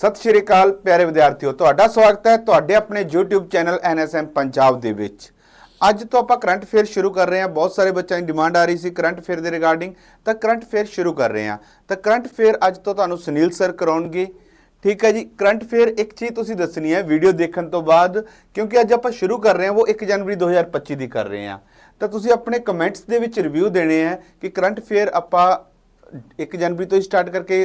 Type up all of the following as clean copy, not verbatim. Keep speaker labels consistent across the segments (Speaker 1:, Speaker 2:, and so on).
Speaker 1: सत श्री अकाल प्यारे विद्यार्थियों, ਤੁਹਾਡਾ ਸਵਾਗਤ ਹੈ ਤੁਹਾਡੇ ਆਪਣੇ YouTube ਚੈਨਲ NSM ਪੰਜਾਬ ਦੇ ਵਿੱਚ। ਅੱਜ ਤੋਂ ਆਪਾਂ ਕਰੰਟ ਅਫੇਅਰ ਸ਼ੁਰੂ ਕਰ ਰਹੇ ਹਾਂ। ਬਹੁਤ ਸਾਰੇ ਬੱਚਿਆਂ ਦੀ ਡਿਮਾਂਡ ਆ ਰਹੀ ਸੀ ਕਰੰਟ ਅਫੇਅਰ ਦੇ ਰਿਗਾਰਡਿੰਗ, ਤਾਂ ਕਰੰਟ ਅਫੇਅਰ ਸ਼ੁਰੂ ਕਰ ਰਹੇ ਹਾਂ। ਤਾਂ ਕਰੰਟ ਅਫੇਅਰ ਅੱਜ ਤੋਂ ਤੁਹਾਨੂੰ ਸੁਨੀਲ ਸਰ ਕਰਾਉਣਗੇ। ठीक है जी, करंट अफेयर एक चीज़ तुसीं दसनी है वीडियो देखने तो बाद, क्योंकि अज आप शुरू कर रहे हैं वो 1 जनवरी 2025 की कर रहे हैं। तो तुसीं अपने कमेंट्स दे विच रिव्यू देने हैं कि करंट अफेयर आपां 1 जनवरी तो ही स्टार्ट करके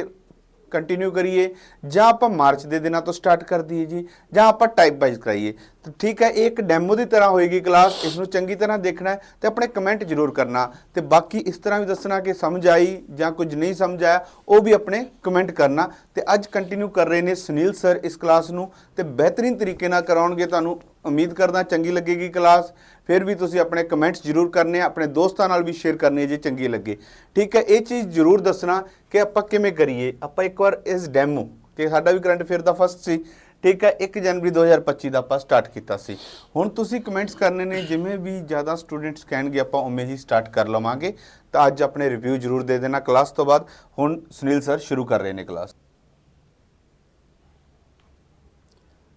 Speaker 1: कंटिन्यू करिए ਜਾਂ ਆਪਾਂ ਮਾਰਚ ਦੇ ਦਿਨਾਂ ਤੋਂ ਸਟਾਰਟ ਕਰ ਦਈਏ ਜੀ, ਜਾਂ ਆਪਾਂ ਟਾਈਪ ਵਾਈਜ਼ ਕਰਾਈਏ। तो ठीक है, एक डैमो की तरह होएगी क्लास, इसनों चंगी तरह देखना है तो अपने कमेंट जरूर करना। तो बाकी इस तरह भी दसना कि समझ आई या कुछ नहीं समझ आया, वो भी अपने कमेंट करना। तो अज कंटिन्यू कर रहे हैं सुनील सर इस क्लास नूं, ते बेहतरीन तरीके नाल कराउणगे। तुहानूं उम्मीद करदा चंगी लगेगी क्लास। फिर भी तुसीं अपने कमेंट्स जरूर करने, अपने दोस्तां नाल भी शेयर करने जे चंगी लगे। ठीक है, ये चीज़ जरूर दसना कि आपां किवें करिए। आपां एक बार इस डैमो कि साडा भी करंट अफेयर दा फस्ट सी, ठीक है, 1 जनवरी 2025 का आप स्टार्ट किया सी। हुण तुसीं कमेंट्स करने ने, जिमें भी ज़्यादा स्टूडेंट्स कहणगे आपां उवें ही स्टार्ट कर लवांगे। तो अज अपने रिव्यू जरूर दे देना क्लास तो बाद। हुण सुनील सर शुरू कर रहे हैं क्लास।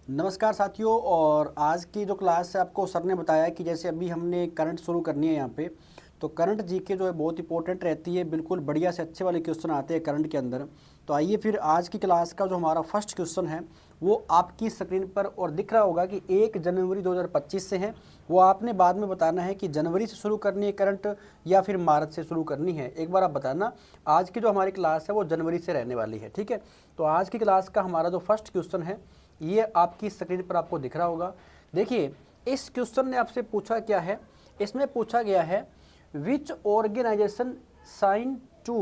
Speaker 2: नमस्कार साथियों, और आज की जो क्लास है आपको सर ने बताया कि जैसे अभी हमने करंट शुरू करनी है यहाँ पे, तो करंट जीके जो है बहुत इंपॉर्टेंट रहती है। बिल्कुल बढ़िया से अच्छे वाले क्वेश्चन आते हैं करंट के अंदर। तो आइए फिर आज की क्लास का जो हमारा फर्स्ट क्वेश्चन है वो आपकी स्क्रीन पर और दिख रहा होगा कि 1 जनवरी 2025 से है। वो आपने बाद में बताना है कि जनवरी से शुरू करनी है करंट या फिर मार्च से शुरू करनी है। एक बार आप बताना। आज की जो हमारी क्लास है वो जनवरी से रहने वाली है। ठीक है, तो आज की क्लास का हमारा जो फर्स्ट क्वेश्चन है ये आपकी स्क्रीन पर आपको दिख रहा होगा। देखिए, इस क्वेश्चन ने आपसे पूछा क्या है, इसमें पूछा गया है which organisation sign to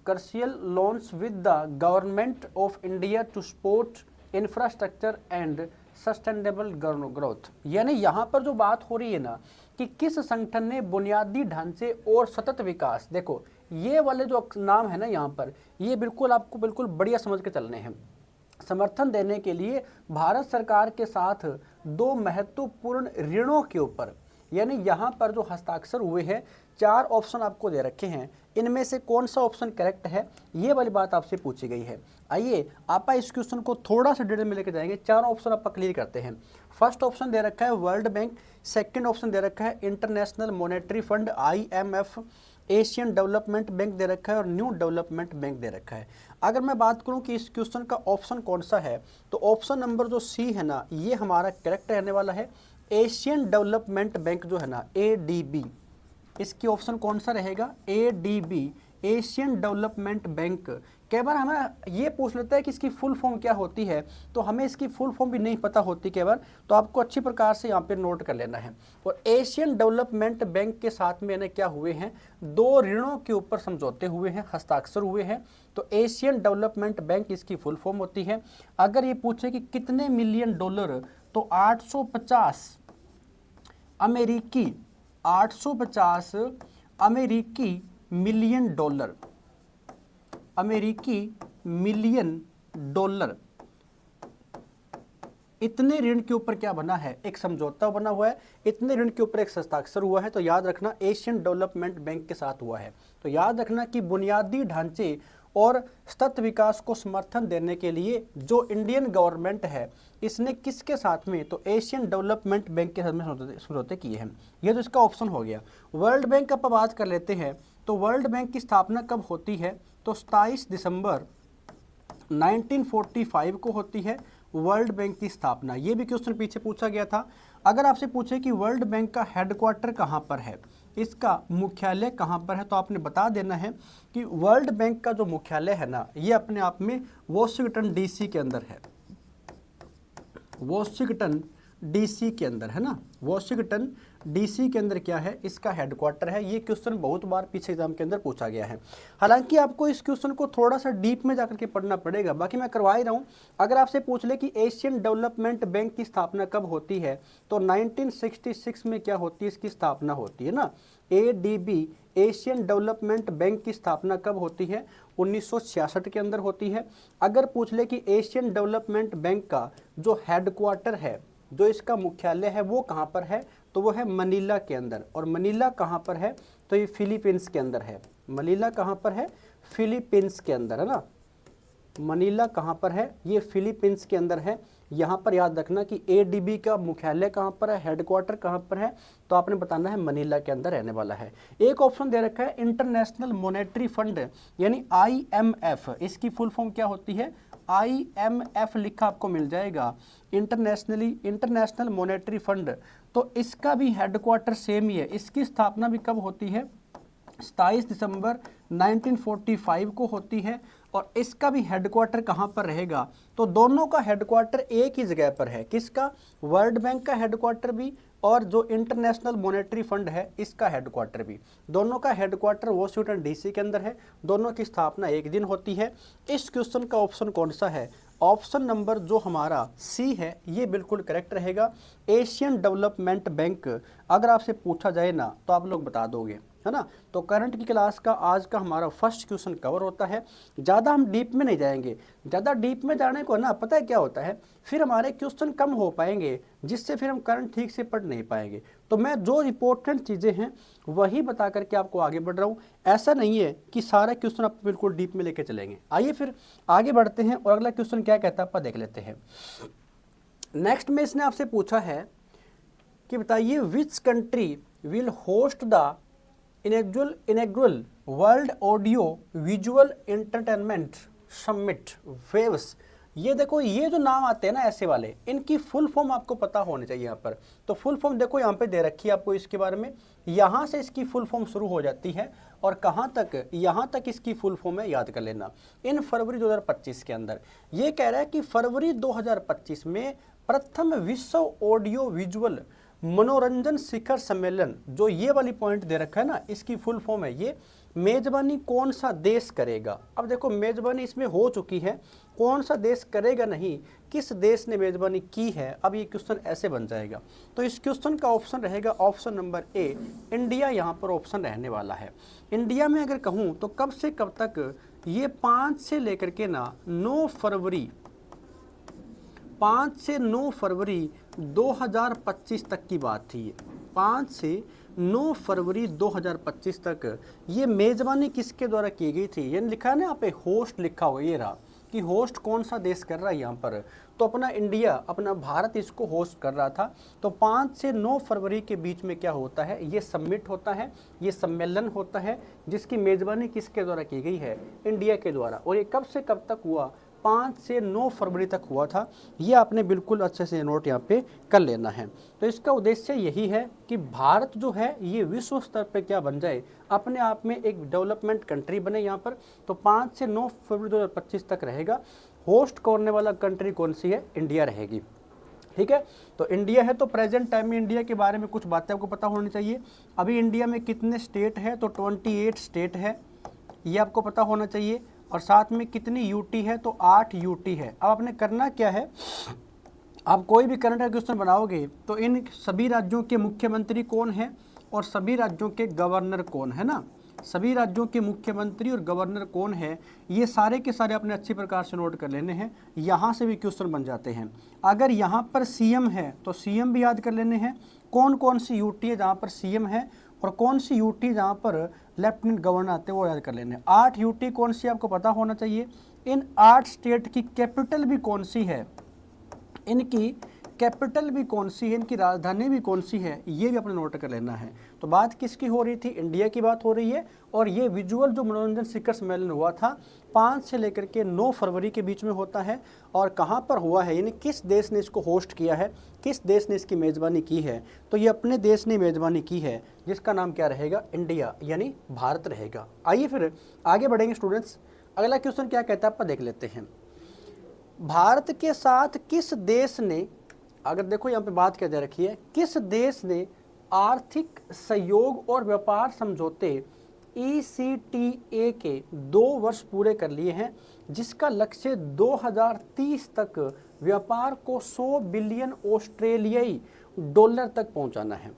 Speaker 2: commercial loans with the government of India to support infrastructure and sustainable growth. यानी यहाँ पर जो बात हो रही है ना कि किस संगठन ने बुनियादी ढांचे और सतत विकास, देखो ये वाले जो नाम है ना यहाँ पर, ये बिल्कुल आपको बिल्कुल बढ़िया समझ के चलने हैं। समर्थन देने के लिए भारत सरकार के साथ 2 महत्वपूर्ण ऋणों के ऊपर, यानी यहाँ पर जो हस्ताक्षर हुए हैं 4 ऑप्शन आपको दे रखे हैं, इनमें से कौन सा ऑप्शन करेक्ट है ये वाली बात आपसे पूछी गई है। आइए आप इस क्वेश्चन को थोड़ा सा डिटेल में लेकर जाएंगे। 4 ऑप्शन आप क्लियर करते हैं। फर्स्ट ऑप्शन दे रखा है वर्ल्ड बैंक, सेकंड ऑप्शन दे रखा है International Monetary Fund IMF, Asian Development Bank दे रखा है और न्यू डेवलपमेंट बैंक दे रखा है। अगर मैं बात करूं कि इस क्वेश्चन का ऑप्शन कौन सा है, तो ऑप्शन नंबर जो सी है ना, ये हमारा करेक्ट रहने वाला है। एशियन डेवलपमेंट बैंक जो है ना, ADB, इसकी ऑप्शन कौन सा रहेगा, ADB, एशियन डेवलपमेंट बैंक। कई बार हमें ये पूछ लेता है कि इसकी फुल फॉर्म क्या होती है, तो हमें इसकी फुल फॉर्म भी नहीं पता होती कई बार, तो आपको अच्छी प्रकार से यहाँ पे नोट कर लेना है। और एशियन डेवलपमेंट बैंक के साथ में ना क्या हुए हैं, 2 ऋणों के ऊपर समझौते हुए हैं, हस्ताक्षर हुए हैं। तो एशियन डेवलपमेंट बैंक इसकी फुल फॉर्म होती है। अगर ये पूछे कि कितने मिलियन डॉलर, तो 850 अमेरिकी मिलियन डॉलर, अमेरिकी मिलियन डॉलर, इतने ऋण के ऊपर क्या बना है, एक समझौता बना हुआ है, इतने ऋण के ऊपर एक हस्ताक्षर हुआ है। तो याद रखना एशियन डेवलपमेंट बैंक के साथ हुआ है। तो याद रखना कि बुनियादी ढांचे और सतत विकास को समर्थन देने के लिए जो इंडियन गवर्नमेंट है इसने किसके साथ में, तो एशियन डेवलपमेंट बैंक के साथ में समझौते किए हैं। ये तो इसका ऑप्शन हो गया। वर्ल्ड बैंक का बात कर लेते हैं। तो वर्ल्ड बैंक की स्थापना कब होती है, तो 27 दिसंबर 1945 को होती है वर्ल्ड बैंक की स्थापना। ये भी क्वेश्चन पीछे पूछा गया था। अगर आपसे पूछे कि वर्ल्ड बैंक का हेडक्वार्टर कहाँ पर है, इसका मुख्यालय कहाँ पर है, तो आपने बता देना है कि वर्ल्ड बैंक का जो मुख्यालय है ना, ये अपने आप में वॉशिंगटन DC के अंदर है। वॉशिंगटन DC के अंदर है ना, वॉशिंगटन DC के अंदर क्या है, इसका हेडक्वार्टर है। ये क्वेश्चन बहुत बार पीछे एग्जाम के अंदर पूछा गया है। हालांकि आपको इस क्वेश्चन को थोड़ा सा डीप में जाकर के पढ़ना पड़ेगा, बाकी मैं करवा ही रहा हूँ। अगर आपसे पूछ ले कि एशियन डेवलपमेंट बैंक की स्थापना कब होती है, तो 1966 में क्या होती है, इसकी स्थापना होती है ना। ADB, एशियन डेवलपमेंट बैंक की स्थापना कब होती है, 1966 के अंदर होती है। अगर पूछ ले कि एशियन डेवलपमेंट बैंक का जो हेडक्वार्टर है, जो इसका मुख्यालय है, वो कहाँ पर है, तो वो है मनीला के अंदर। और मनीला कहाँ पर है, तो ये फिलीपींस के अंदर है। मनीला कहाँ पर है, फिलीपींस के अंदर है ना। मनीला कहाँ पर है? ये फिलीपींस के अंदर है। यहाँ पर याद रखना कि एडीबी का मुख्यालय कहाँ पर है, हेडक्वार्टर कहाँ पर है, तो आपने बताना है मनीला के अंदर रहने वाला है। एक ऑप्शन दे रखा है इंटरनेशनल मॉनेटरी फंड यानी IMF, इसकी फुल फॉर्म क्या होती है? IMF लिखा आपको मिल जाएगा, इंटरनेशनल मॉनेटरी फंड। तो इसका भी हेडक्वार्टर सेम ही है। इसकी स्थापना भी कब होती है? 27 दिसंबर 1945 को होती है। और इसका भी हेडक्वार्टर कहाँ पर रहेगा? तो दोनों का हेडक्वार्टर एक ही जगह पर है। किसका? वर्ल्ड बैंक का हेडक्वार्टर भी और जो इंटरनेशनल मॉनेटरी फंड है इसका हेडक्वार्टर भी, दोनों का हेडक्वार्टर वॉशिंगटन DC के अंदर है। दोनों की स्थापना एक दिन होती है। इस क्वेश्चन का ऑप्शन कौन सा है? ऑप्शन नंबर जो हमारा C है ये बिल्कुल करेक्ट रहेगा। एशियन डेवलपमेंट बैंक अगर आपसे पूछा जाए ना तो आप लोग बता दोगे, है ना। तो करंट की क्लास का आज का हमारा फर्स्ट क्वेश्चन कवर होता है। ज़्यादा हम डीप में नहीं जाएंगे। ज़्यादा डीप में जाने को ना पता है क्या होता है, फिर हमारे क्वेश्चन कम हो पाएंगे, जिससे फिर हम करंट ठीक से पढ़ नहीं पाएंगे। तो मैं जो इंपॉर्टेंट चीज़ें हैं वही बता करके आपको आगे बढ़ रहा हूँ। ऐसा नहीं है कि सारा क्वेश्चन आप बिल्कुल डीप में लेके चलेंगे। आइए फिर आगे बढ़ते हैं और अगला क्वेश्चन क्या कहता है आप देख लेते हैं। नेक्स्ट में इसने आपसे पूछा है कि बताइए which country will host the inaugural world audio visual entertainment summit waves. ये देखो, ये जो नाम आते हैं ना ऐसे वाले, इनकी फुल फॉर्म आपको पता होनी चाहिए यहाँ पर। तो फुल फॉर्म देखो यहाँ पे दे रखी है आपको इसके बारे में। यहाँ से इसकी फुल फॉर्म शुरू हो जाती है और कहाँ तक? यहाँ तक इसकी फुल फॉर्म है, याद कर लेना। इन फरवरी 2025 के अंदर ये कह रहा है कि फरवरी 2025 में प्रथम विश्व ऑडियो विजुअल मनोरंजन शिखर सम्मेलन, जो ये वाली पॉइंट दे रखा है ना, इसकी फुल फॉर्म है ये। मेजबानी कौन सा देश करेगा? अब देखो मेजबानी इसमें हो चुकी है, कौन सा देश करेगा नहीं, किस देश ने मेजबानी की है। अब ये क्वेश्चन ऐसे बन जाएगा। तो इस क्वेश्चन का ऑप्शन रहेगा ऑप्शन नंबर A, इंडिया यहाँ पर ऑप्शन रहने वाला है। इंडिया में अगर कहूँ तो कब से कब तक? ये 5 से लेकर के ना 9 फरवरी 5 से 9 फरवरी 2025 तक की बात थी। 5 से 9 फरवरी 2025 तक ये मेज़बानी किसके द्वारा की गई थी? ये लिखा है ना यहाँ पे, होस्ट लिखा हुआ ये रहा कि होस्ट कौन सा देश कर रहा है यहाँ पर। तो अपना इंडिया, अपना भारत इसको होस्ट कर रहा था। तो 5 से 9 फरवरी के बीच में क्या होता है? ये समिट होता है, ये सम्मेलन होता है, जिसकी मेज़बानी किसके द्वारा की गई है? इंडिया के द्वारा। और ये कब से कब तक हुआ? 5 से 9 फरवरी तक हुआ था। ये आपने बिल्कुल अच्छे से नोट यहाँ पे कर लेना है। तो इसका उद्देश्य यही है कि भारत जो है ये विश्व स्तर पे क्या बन जाए, अपने आप में एक डेवलपमेंट कंट्री बने यहाँ पर। तो 5 से 9 फरवरी 2025 तक रहेगा। होस्ट करने वाला कंट्री कौन सी है? इंडिया रहेगी। ठीक है, तो इंडिया है तो प्रेजेंट टाइम में इंडिया के बारे में कुछ बातें आपको पता होनी चाहिए। अभी इंडिया में कितने स्टेट है? तो 28 स्टेट है, ये आपको पता होना चाहिए। और साथ में कितनी यूटी है? तो 8 यूटी है। अब आपने करना क्या है, आप कोई भी करंट क्वेश्चन बनाओगे तो इन सभी राज्यों के मुख्यमंत्री कौन है और सभी राज्यों के गवर्नर कौन है ना, सभी राज्यों के मुख्यमंत्री और गवर्नर कौन है, ये सारे के सारे अपने अच्छी प्रकार से नोट कर लेने हैं। यहाँ से भी क्वेश्चन बन जाते हैं। अगर यहाँ पर सीएम है तो सीएम भी याद कर लेने हैं, कौन कौन सी यूटी है जहाँ पर सीएम है और कौन सी यूटी जहाँ पर लेफ्टिनेंट गवर्नर आते हैं वो याद कर लेने। 8 यूटी कौन सी आपको पता होना चाहिए। इन 8 स्टेट की कैपिटल भी कौन सी है, इनकी कैपिटल भी कौन सी है, इनकी राजधानी भी कौन सी है, ये भी अपने नोट कर लेना है। तो बात किसकी हो रही थी? इंडिया की बात हो रही है। और ये विजुअल जो मनोरंजन शिखर सम्मेलन हुआ था 5 से लेकर के 9 फरवरी के बीच में होता है। और कहाँ पर हुआ है, यानी किस देश ने इसको होस्ट किया है, किस देश ने इसकी मेज़बानी की है? तो ये अपने देश ने मेज़बानी की है, जिसका नाम क्या रहेगा? इंडिया, यानी भारत रहेगा। आइए फिर आगे बढ़ेंगे स्टूडेंट्स। अगला क्वेश्चन क्या कहता है आप देख लेते हैं। भारत के साथ किस देश ने, अगर देखो यहाँ पे बात क्या दे रखी है, किस देश ने आर्थिक सहयोग और व्यापार समझौते ECTA के 2 वर्ष पूरे कर लिए हैं, जिसका लक्ष्य 2030 तक व्यापार को 100 बिलियन ऑस्ट्रेलियाई डॉलर तक पहुंचाना है।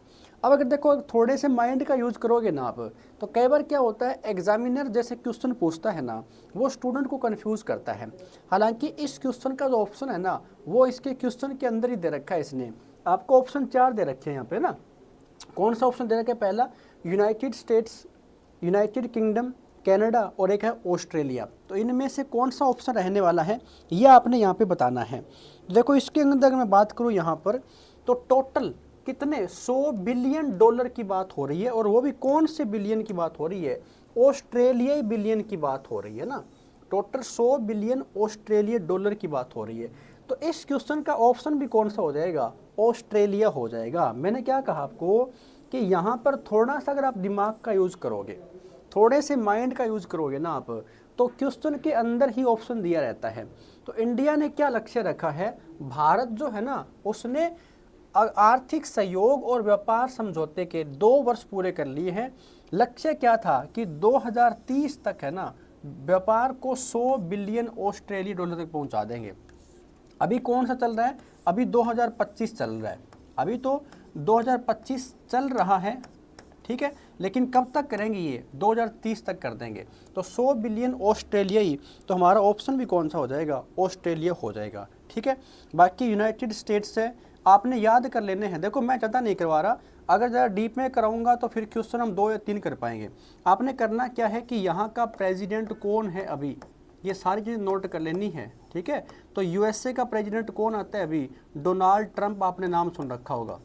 Speaker 2: अब अगर देखो थोड़े से माइंड का यूज करोगे ना आप, तो कई बार क्या होता है, एग्जामिनर जैसे क्वेश्चन पूछता है ना, वो स्टूडेंट को कंफ्यूज करता है। हालांकि इस क्वेश्चन का जो ऑप्शन है ना, वो इसके क्वेश्चन के अंदर ही दे रखा है। इसने आपको ऑप्शन 4 दे रखे हैं यहाँ पे ना। कौन सा ऑप्शन दे रखा है? पहला United states, United kingdom, Canada और एक है ऑस्ट्रेलिया। तो इनमें से कौन सा ऑप्शन रहने वाला है ये आपने यहाँ पे बताना है। देखो इसके अंदर अगर मैं बात करूँ यहाँ पर, तो टोटल कितने 100 बिलियन डॉलर की बात हो रही है, और वो भी कौन से बिलियन की बात हो रही है, ऑस्ट्रेलियाई बिलियन की बात हो रही है ना। टोटल 100 बिलियन ऑस्ट्रेलिया डॉलर की बात हो रही है। तो इस क्वेश्चन का ऑप्शन भी कौन सा हो जाएगा, ऑस्ट्रेलिया हो जाएगा। मैंने क्या कहा आपको कि यहाँ पर थोड़ा सा अगर आप दिमाग का यूज़ करोगे, थोड़े से माइंड का यूज़ करोगे ना आप, तो क्वेश्चन के अंदर ही ऑप्शन दिया रहता है। तो इंडिया ने क्या लक्ष्य रखा है, भारत जो है ना उसने आर्थिक सहयोग और व्यापार समझौते के 2 वर्ष पूरे कर लिए हैं। लक्ष्य क्या था कि 2030 तक है ना व्यापार को 100 बिलियन ऑस्ट्रेलिया डॉलर तक पहुंचा देंगे। अभी कौन सा चल रहा है, अभी 2025 चल रहा है, अभी तो 2025 चल रहा है, ठीक है, लेकिन कब तक करेंगे ये, 2030 तक कर देंगे। तो 100 बिलियन ऑस्ट्रेलियाई, तो हमारा ऑप्शन भी कौन सा हो जाएगा, ऑस्ट्रेलिया हो जाएगा, ठीक है। बाकी यूनाइटेड स्टेट्स है, आपने याद कर लेने हैं। देखो मैं ज़्यादा नहीं करवा रहा, अगर ज़रा डीप में कराऊंगा तो फिर क्वेश्चन हम 2 या 3 कर पाएंगे। आपने करना क्या है कि यहाँ का प्रेसिडेंट कौन है अभी, ये सारी चीज़ नोट कर लेनी है, ठीक है। तो यूएसए का प्रेसिडेंट कौन आता है अभी, डोनाल्ड ट्रंप, आपने नाम सुन रखा होगा,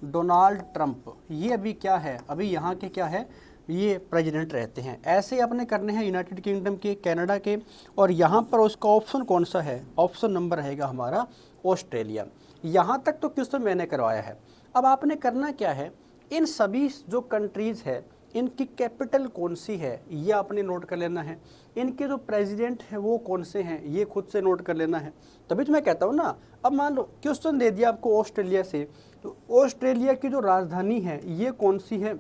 Speaker 2: डोनाल्ड ट्रंप। ये अभी क्या है, अभी यहाँ के क्या है, ये प्रेसिडेंट रहते हैं। ऐसे अपने करने हैं यूनाइटेड किंगडम के, कनाडा के, और यहाँ पर उसका ऑप्शन कौन सा है, ऑप्शन नंबर रहेगा हमारा ऑस्ट्रेलिया। यहाँ तक तो क्वेश्चन मैंने करवाया है। अब आपने करना क्या है, इन सभी जो कंट्रीज़ है इनकी कैपिटल कौन सी है ये आपने नोट कर लेना है। इनके जो प्रेसिडेंट है वो कौन से हैं ये खुद से नोट कर लेना है। तभी तो मैं कहता हूँ ना, अब मान लो क्वेश्चन दे दिया आपको ऑस्ट्रेलिया से, तो ऑस्ट्रेलिया की जो राजधानी है ये कौन सी है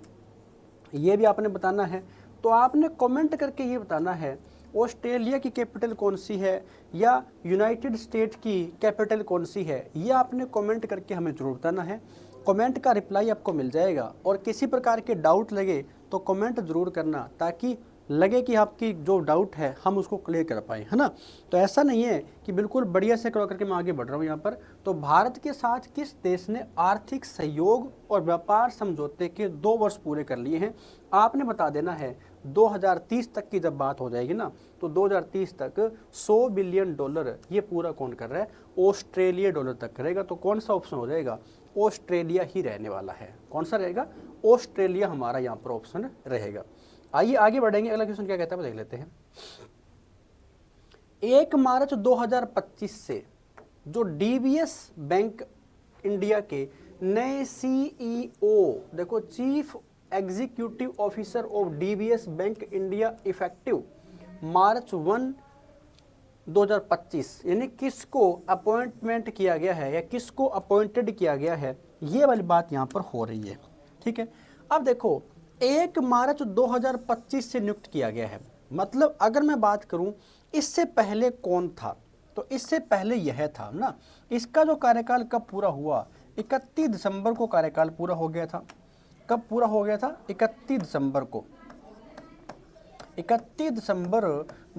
Speaker 2: ये भी आपने बताना है। तो आपने कमेंट करके ये बताना है ऑस्ट्रेलिया की कैपिटल कौन सी है या यूनाइटेड स्टेट की कैपिटल कौन सी है, ये आपने कमेंट करके हमें जरूर बताना है। कमेंट का रिप्लाई आपको मिल जाएगा, और किसी प्रकार के डाउट लगे तो कमेंट ज़रूर करना, ताकि लगे कि आपकी जो डाउट है हम उसको क्लियर कर पाएँ, है ना। तो ऐसा नहीं है कि बिल्कुल बढ़िया से करो करके मैं आगे बढ़ रहा हूँ यहाँ पर। तो भारत के साथ किस देश ने आर्थिक सहयोग और व्यापार समझौते के 2 वर्ष पूरे कर लिए हैं, आपने बता देना है। 2030 तक की जब बात हो जाएगी ना, तो 2030 तक 100 बिलियन डॉलर ये पूरा कौन कर रहा है, ऑस्ट्रेलिया डॉलर तक करेगा। तो कौन सा ऑप्शन हो जाएगा, ऑस्ट्रेलिया ही रहने वाला है। कौन सा रहेगा, ऑस्ट्रेलिया हमारा यहाँ पर ऑप्शन रहेगा। आइए आगे बढ़ेंगे, अगला क्वेश्चन क्या कहता है देख लेते हैं। 1 मार्च 2025 से जो डीबीएस बैंक इंडिया के नए सीईओ, देखो chief executive officer of DBS Bank India effective March 1 2025, यानी किसको अपॉइंटमेंट किया गया है या किसको अपॉइंटेड किया गया है, ये वाली बात यहाँ पर हो रही है, ठीक है। अब देखो 1 मार्च 2025 से नियुक्त किया गया है, मतलब अगर मैं बात करूं इससे पहले कौन था, तो इससे पहले यह था ना। इसका जो कार्यकाल कब पूरा हुआ, 31 दिसंबर को कार्यकाल पूरा हो गया था। कब पूरा हो गया था, 31 दिसंबर को, 31 दिसंबर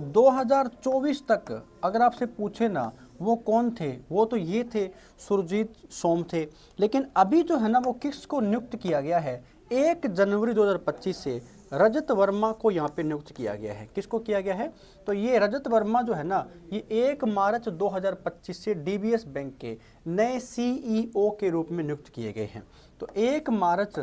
Speaker 2: 2024 तक अगर आपसे पूछे ना वो कौन थे, वो तो ये थे सुरजीत सोम थे। लेकिन अभी जो है ना वो किसको नियुक्त किया गया है, 1 जनवरी 2025 से रजत वर्मा को यहाँ पे नियुक्त किया गया है। किसको किया गया है, तो ये रजत वर्मा जो है ना ये 1 मार्च 2025 से डीबीएस बैंक के नए सीईओ के रूप में नियुक्त किए गए हैं। तो 1 मार्च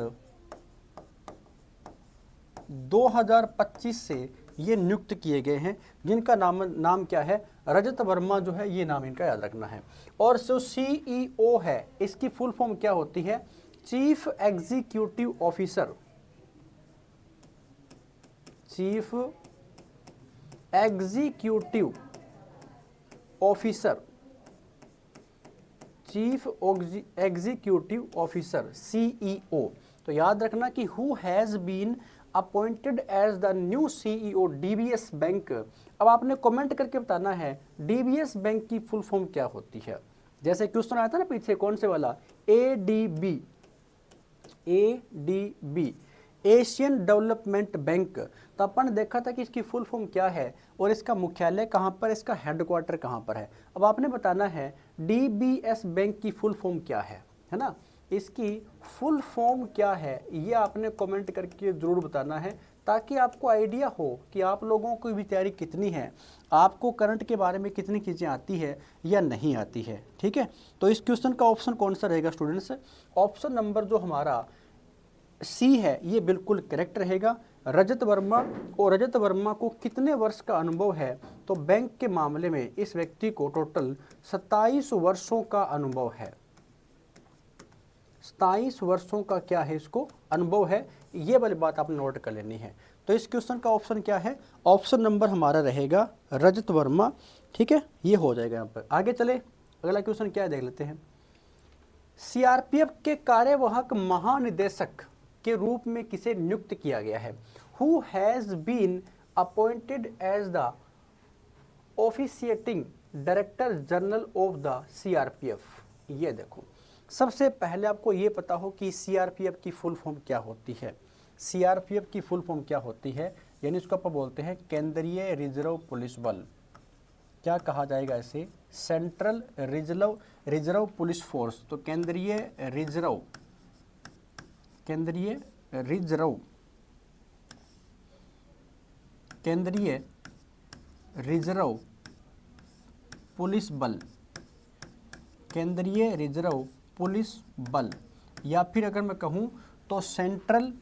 Speaker 2: 2025 से ये नियुक्त किए गए हैं, जिनका नाम क्या है, रजत वर्मा जो है, ये नाम इनका याद रखना है। और जो सीईओ है इसकी फुल फॉर्म क्या होती है, chief executive officer, chief executive officer, chief executive officer CEO. तो याद रखना कि who has been appointed as the new CEO DBS bank. अब आपने कमेंट करके बताना है डीबीएस बैंक की फुल फॉर्म क्या होती है। जैसे क्वेश्चन आया था ना पीछे, कौन से वाला, ADB, ADB Asian Development bank. तो अपन देखा था कि इसकी फुल फॉर्म क्या है और इसका मुख्यालय कहाँ पर, इसका हेडक्वार्टर कहाँ पर है। अब आपने बताना है डीबीएस बैंक की फुल फॉर्म क्या है ना, इसकी फुल फॉर्म क्या है ये आपने कमेंट करके ज़रूर बताना है, ताकि आपको आइडिया हो कि आप लोगों की भी तैयारी कितनी है, आपको करंट के बारे में कितनी चीज़ें आती है या नहीं आती है। ठीक है, तो इस क्वेश्चन का ऑप्शन कौन सा रहेगा स्टूडेंट्स? ऑप्शन नंबर जो हमारा सी है ये बिल्कुल करेक्ट रहेगा। रजत वर्मा, और रजत वर्मा को कितने वर्ष का अनुभव है? तो बैंक के मामले में इस व्यक्ति को टोटल 27 वर्षों का अनुभव है। 27 वर्षों का क्या है, इसको अनुभव है। ये वाली बात आपने नोट कर लेनी है। तो इस क्वेश्चन का ऑप्शन क्या है? ऑप्शन नंबर हमारा रहेगा रजत वर्मा। ठीक है, ये हो जाएगा। यहाँ पर आगे चले, अगला क्वेश्चन क्या है देख लेते हैं। सीआरपीएफ के कार्यवाहक महानिदेशक के रूप में किसे नियुक्त किया गया है? Who has been appointed as the officiating director general of the CRPF. ये देखो, सबसे पहले आपको ये पता हो कि सीआरपीएफ की फुल फॉर्म क्या होती है। सीआरपीएफ की फुल फॉर्म क्या होती है, यानी इसको अपन बोलते हैं केंद्रीय रिजर्व पुलिस बल। क्या कहा जाएगा इसे? Central reserve police force. तो केंद्रीय रिजर्व पुलिस बल, केंद्रीय रिजर्व पुलिस बल, या फिर अगर मैं कहूँ तो सेंट्रल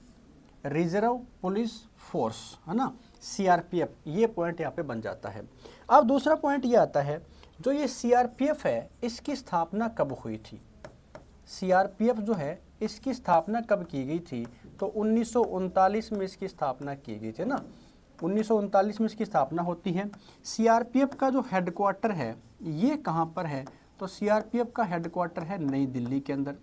Speaker 2: रिजर्व पुलिस फोर्स, है ना, सीआरपीएफ। ये पॉइंट यहाँ पे बन जाता है। अब दूसरा पॉइंट ये आता है, जो ये सीआरपीएफ है इसकी स्थापना कब हुई थी? सीआरपीएफ जो है इसकी स्थापना कब की गई थी? तो 1939 में इसकी स्थापना की गई थी ना। 1939 में इसकी स्थापना होती है। सीआरपीएफ का जो हेडक्वार्टर है ये कहाँ पर है? तो सीआरपीएफ का हेडक्वार्टर है नई दिल्ली के अंदर।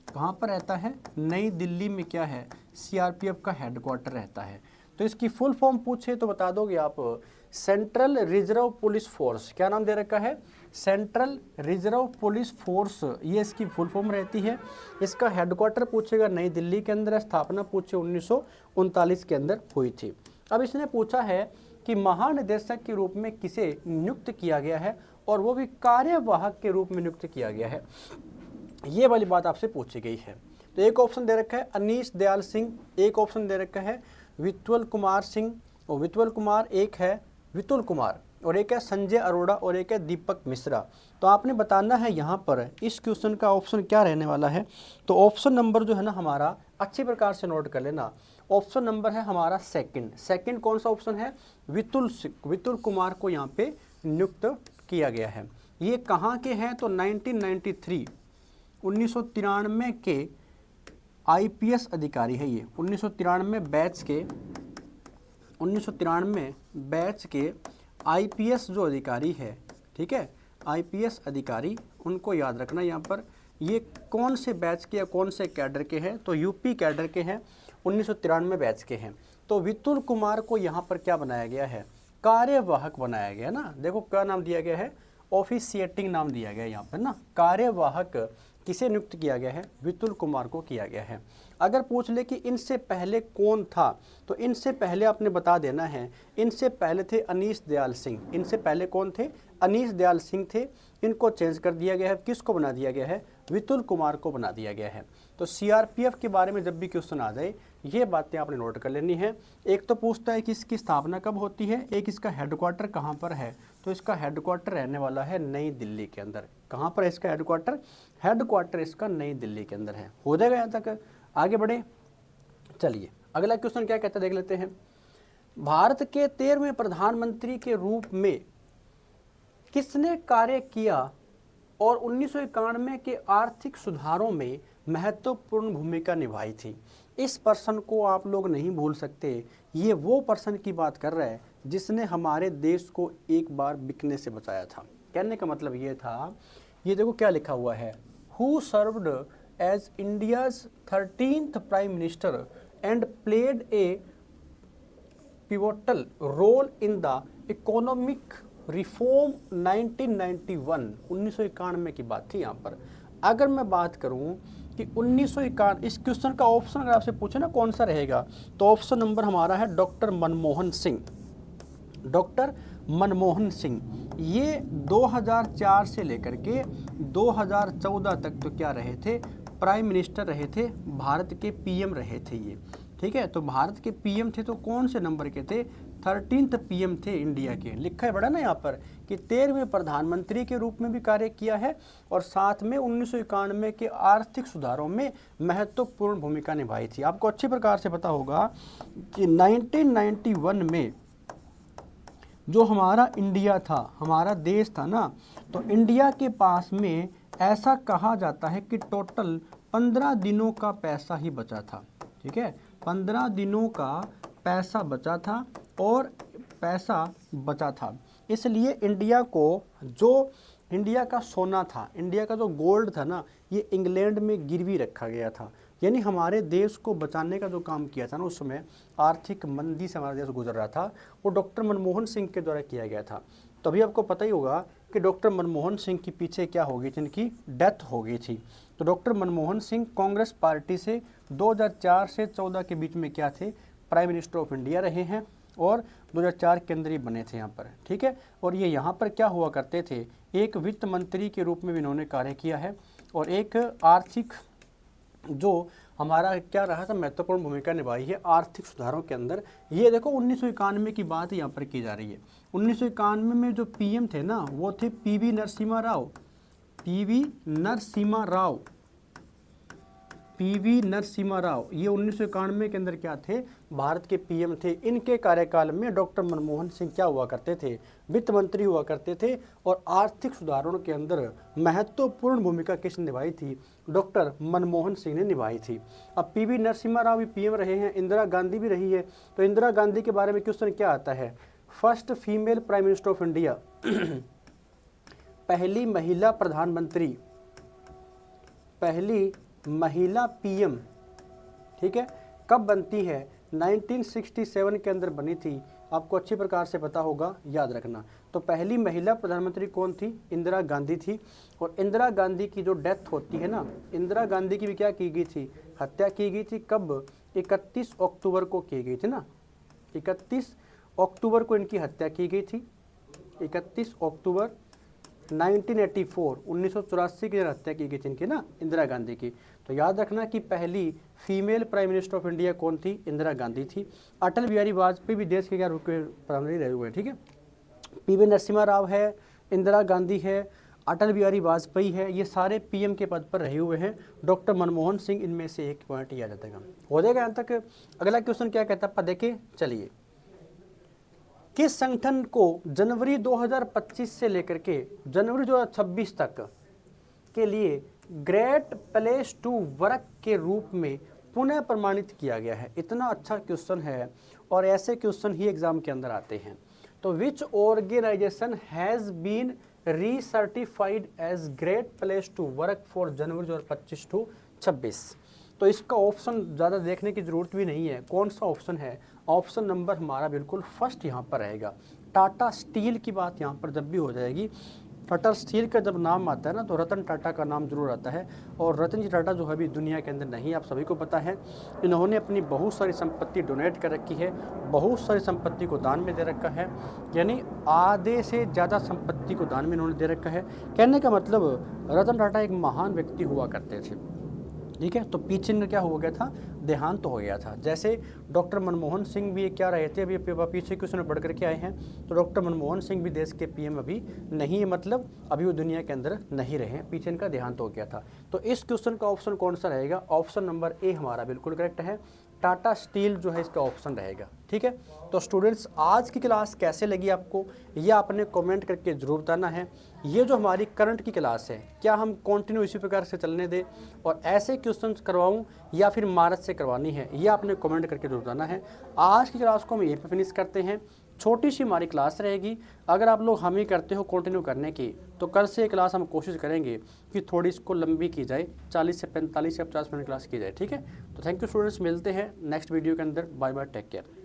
Speaker 2: कहाँ पर रहता है? नई दिल्ली में क्या है? सीआरपीएफ का हेडक्वार्टर रहता है। तो इसकी फुल फॉर्म पूछे तो बता दोगे आप? Central reserve police force. क्या नाम दे रखा है? सेंट्रल रिजर्व पुलिस फोर्स, ये इसकी फुल फॉर्म रहती है। इसका हेडक्वार्टर पूछेगा नई दिल्ली के अंदर, स्थापना पूछे 1939 के अंदर हुई थी। अब इसने पूछा है कि महानिदेशक के रूप में किसे नियुक्त किया गया है, और वो भी कार्यवाहक के रूप में नियुक्त किया गया है। ये वाली बात आपसे पूछी गई है। तो एक ऑप्शन दे रखा है अनीश दयाल सिंह, एक ऑप्शन दे रखा है वित्तल कुमार सिंह, और वित्तल कुमार, एक है वितुल कुमार, और एक है संजय अरोड़ा, और एक है दीपक मिश्रा। तो आपने बताना है यहाँ पर इस क्वेश्चन का ऑप्शन क्या रहने वाला है। तो ऑप्शन नंबर जो है ना हमारा, अच्छी प्रकार से नोट कर लेना, ऑप्शन नंबर है हमारा सेकंड कौन सा ऑप्शन है? वितुल कुमार को यहाँ पे नियुक्त किया गया है। ये कहाँ के हैं? तो 1993 के आईपीएस अधिकारी है ये। 1993 बैच के आईपीएस जो अधिकारी है, ठीक है, आईपीएस अधिकारी, उनको याद रखना यहाँ पर। ये कौन से बैच के या कौन से कैडर के हैं? तो यूपी कैडर के हैं, 1993 बैच के हैं। तो वितुल कुमार को यहाँ पर क्या बनाया गया है? कार्यवाहक बनाया गया ना। देखो क्या नाम दिया गया है? ऑफिशिएटिंग नाम दिया गया है यहाँ पर ना। कार्यवाहक किसे नियुक्त किया गया है? वितुल कुमार को किया गया है। अगर पूछ ले कि इनसे पहले कौन था, तो इनसे पहले आपने बता देना है, इनसे पहले थे अनीश दयाल सिंह। इनसे पहले कौन थे? अनीश दयाल सिंह थे। इनको चेंज कर दिया गया है। किसको बना दिया गया है? वितुल कुमार को बना दिया गया है। तो सीआरपीएफ के बारे में जब भी क्वेश्चन आ जाए, ये बातें आपने नोट कर लेनी है। एक तो पूछता है कि इसकी स्थापना कब होती है, एक इसका हेडक्वार्टर कहाँ पर है। तो इसका हेडक्वार्टर रहने वाला है नई दिल्ली के अंदर। कहाँ पर है इसका हेडक्वार्टर? हेडक्वार्टर इसका नई दिल्ली के अंदर है। हो जाएगा यहाँ तक? आगे बढ़े, चलिए अगला क्वेश्चन क्या कहता है देख लेते हैं। भारत के 13वें प्रधानमंत्री के रूप में किसने कार्य किया और 1991 के आर्थिक सुधारों में महत्वपूर्ण भूमिका निभाई थी? इस पर्सन को आप लोग नहीं भूल सकते। ये वो पर्सन की बात कर रहा है जिसने हमारे देश को एक बार बिकने से बचाया था। कहने का मतलब ये था, ये देखो क्या लिखा हुआ है, who served as India's 13th prime minister and played a pivotal role in the economic reform 1991 की बात थी यहाँ पर। अगर मैं बात करूँ कि 1991, इस क्वेश्चन का ऑप्शन अगर आपसे पूछे ना कौन सा रहेगा, तो ऑप्शन नंबर हमारा है डॉक्टर मनमोहन सिंह। डॉक्टर मनमोहन सिंह ये 2004 से लेकर के 2014 तक तो क्या रहे थे? प्राइम मिनिस्टर रहे थे, भारत के पीएम रहे थे ये। ठीक है। तो भारत के पीएम थे तो कौन से नंबर के थे? 13th पीएम थे इंडिया के। लिखा है बड़ा ना यहाँ पर कि 13वें प्रधानमंत्री के रूप में भी कार्य किया है और साथ में 1991 के आर्थिक सुधारों में महत्वपूर्ण भूमिका निभाई थी। आपको अच्छी प्रकार से पता होगा कि 1991 में जो हमारा इंडिया था, हमारा देश था ना, तो इंडिया के पास में ऐसा कहा जाता है कि टोटल 15 दिनों का पैसा ही बचा था। ठीक है, 15 दिनों का पैसा बचा था और पैसा बचा था, इसलिए इंडिया को जो इंडिया का सोना था, इंडिया का जो गोल्ड था ना, ये इंग्लैंड में गिरवी रखा गया था। यानी हमारे देश को बचाने का जो काम किया था ना, उस समय आर्थिक मंदी से हमारा देश गुजर रहा था, वो डॉक्टर मनमोहन सिंह के द्वारा किया गया था। तभी आपको पता ही होगा कि डॉक्टर मनमोहन सिंह के पीछे क्या हो गई थी, इनकी डेथ हो गई थी। तो डॉक्टर मनमोहन सिंह कांग्रेस पार्टी से 2004 से 14 के बीच में क्या थे, प्राइम मिनिस्टर ऑफ इंडिया रहे हैं और 2004 के अंदर ही बने थे यहाँ पर। ठीक है, और ये यहाँ पर क्या हुआ करते थे, एक वित्त मंत्री के रूप में भी इन्होंने कार्य किया है और एक आर्थिक जो हमारा क्या रहा था, महत्वपूर्ण भूमिका निभाई है आर्थिक सुधारों के अंदर। ये देखो 1991 की बात यहाँ पर की जा रही है। 1991 में जो पीएम थे ना, वो थे PV Narasimha Rao. PV Narasimha Rao, PV Narasimha Rao, ये 1991 के अंदर क्या थे, भारत के पीएम थे। इनके कार्यकाल में डॉक्टर मनमोहन सिंह क्या हुआ करते थे, वित्त मंत्री हुआ करते थे और आर्थिक सुधारों के अंदर महत्वपूर्ण भूमिका किसने निभाई थी, डॉक्टर मनमोहन सिंह ने निभाई थी। अब पीवी नरसिम्हा राव भी पीएम रहे हैं, इंदिरा गांधी भी रही है। तो इंदिरा गांधी के बारे में क्वेश्चन क्या आता है, first female prime minister of India, पहली महिला प्रधानमंत्री, पहली महिला पीएम। ठीक है, कब बनती है, 1967 के अंदर बनी थी। आपको अच्छी प्रकार से पता होगा, याद रखना। तो पहली महिला प्रधानमंत्री कौन थी, इंदिरा गांधी थी। और इंदिरा गांधी की जो डेथ होती है ना, इंदिरा गांधी की भी क्या की गई थी, हत्या की गई थी। कब, 31 अक्टूबर को की गई थी ना, 31 अक्टूबर को इनकी हत्या की गई थी। 31 अक्टूबर 1984, 1984 की हत्या की गई थी इनकी ना, इंदिरा गांधी की। तो याद रखना कि पहली female prime minister of India कौन थी, इंदिरा गांधी थी। अटल बिहारी वाजपेयी भी देश के क्या प्रधानमंत्री रहे हुए हैं। ठीक है, पीवी नरसिम्हा राव है, इंदिरा गांधी है, अटल बिहारी वाजपेयी है, ये सारे पीएम के पद पर रहे हुए हैं। डॉक्टर मनमोहन सिंह इनमें से एक पॉइंट याद जाएगा, हो जाएगा यहाँ तक। अगला क्वेश्चन क्या कहता है, देखें चलिए, किस संगठन को जनवरी 2025 से लेकर के जनवरी 2026 तक के लिए ग्रेट प्लेस टू वर्क के रूप में पुनः प्रमाणित किया गया है? इतना अच्छा क्वेश्चन है और ऐसे क्वेश्चन ही एग्जाम के अंदर आते हैं। तो which organization has been recertified as great place to work for January 2025 to 26? तो इसका ऑप्शन ज़्यादा देखने की ज़रूरत भी नहीं है, कौन सा ऑप्शन है, ऑप्शन नंबर हमारा बिल्कुल फर्स्ट यहाँ पर रहेगा। टाटा स्टील की बात यहाँ पर जब भी हो जाएगी, टाटा स्टील का जब नाम आता है ना, तो रतन टाटा का नाम जरूर आता है। और रतन जी टाटा जो है अभी दुनिया के अंदर नहीं, आप सभी को पता है। इन्होंने अपनी बहुत सारी संपत्ति डोनेट कर रखी है, बहुत सारी संपत्ति को दान में दे रखा है, यानी आधे से ज़्यादा संपत्ति को दान में इन्होंने दे रखा है। कहने का मतलब रतन टाटा एक महान व्यक्ति हुआ करते थे। ठीक है, तो पीछे में क्या हो गया था, देहांत तो हो गया था। जैसे डॉक्टर मनमोहन सिंह भी क्या रहे थे, अभी पीछे क्वेश्चन बढ़ करके आए हैं। तो डॉक्टर मनमोहन सिंह भी देश के पीएम अभी नहीं है, मतलब अभी वो दुनिया के अंदर नहीं रहे हैं, पीछे इनका देहांत हो गया था। तो इस क्वेश्चन का ऑप्शन कौन सा रहेगा, ऑप्शन नंबर ए हमारा बिल्कुल करेक्ट है, टाटा स्टील जो है इसका ऑप्शन रहेगा। ठीक है, तो स्टूडेंट्स आज की क्लास कैसे लगी आपको, ये आपने कमेंट करके ज़रूर बताना है। ये जो हमारी करंट की क्लास है, क्या हम कंटिन्यू इसी प्रकार से चलने दें और ऐसे क्वेश्चन करवाऊं या फिर महारत से करवानी है, ये आपने कमेंट करके ज़रूर बताना है। आज की क्लास को हम यहीं पर फिनिश करते हैं, छोटी सी हमारी क्लास रहेगी। अगर आप लोग हम ही करते हो कंटिन्यू करने की, तो कल से क्लास हम कोशिश करेंगे कि थोड़ी इसको लंबी की जाए, 40 से 45 या 50 मिनट क्लास की जाए। ठीक है, तो थैंक यू स्टूडेंट्स, मिलते हैं नेक्स्ट वीडियो के अंदर। Bye bye, take care.